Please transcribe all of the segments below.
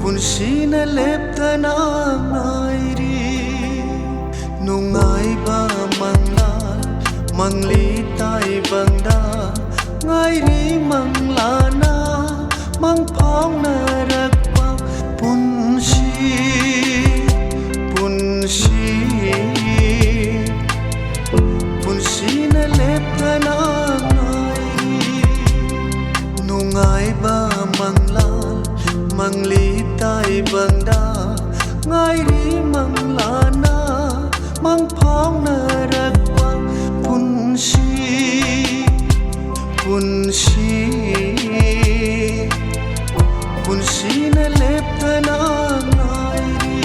Punsina leptana ngairi nungai ba mangla mangli tai bangda ngairi manglana mangpong na rakpa punsina leptana ngairi nungai ba mangla mangli tai bangda ngairi manglana mangpong na rakpa punsina leptana ngairi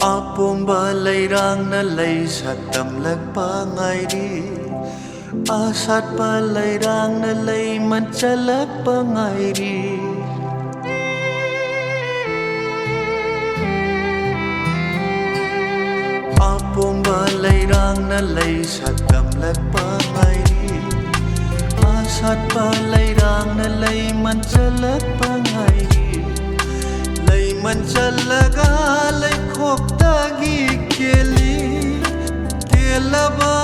Apomba leirang na lay sa tamlag pa ngairi Asat pa leirang na lay mancalag pa ngairi Apomba leirang na lay sa tamlag pa ngairi Asat pa leirang na lay mancalag pa ngairi Manchalaga lay khok tagi kelaba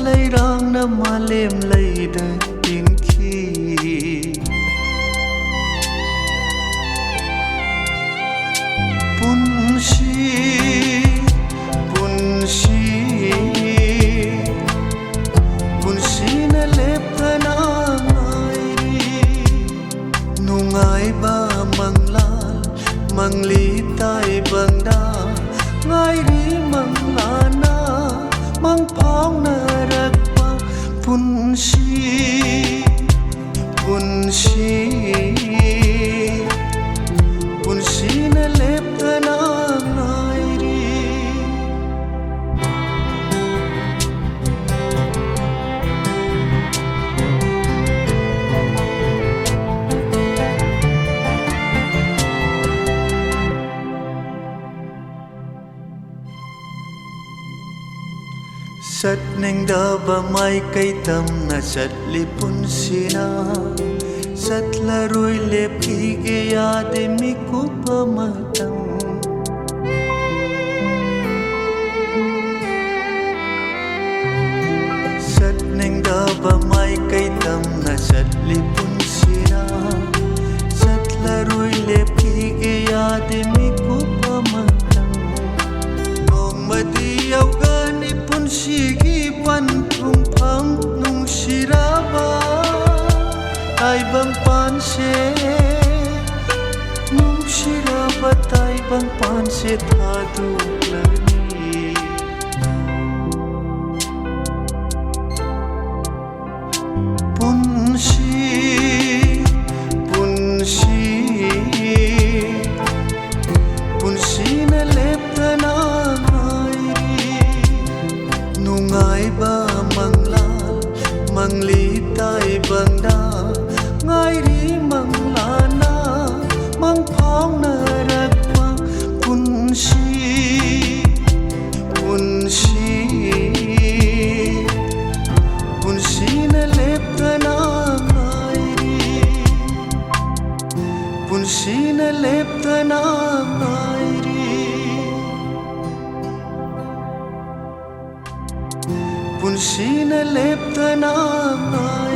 lairang na malem laida tinki punsina leptana nungai ba manglal mangli tai bangda ngairi manglana mangpong na rakpa punsina leptana ngairi Sat neng daba mai kay tam na sat lipun sina Sat laroy lep kigaya de miku pamatang Sat neng daba mai kay tam na sat lipun sina Sat laroy lep kigaya de miku pamatang Nong madiyaw gani punsigi pantung pang nung siraba taibang panse nung siraba taibang panse thadu lani punsina leptana nungai ba manglal mangli tai bangda ngairi manglana mangpong na rakpa punsina leptana ngairi punsina leptana ngairi punsina leptana ngairi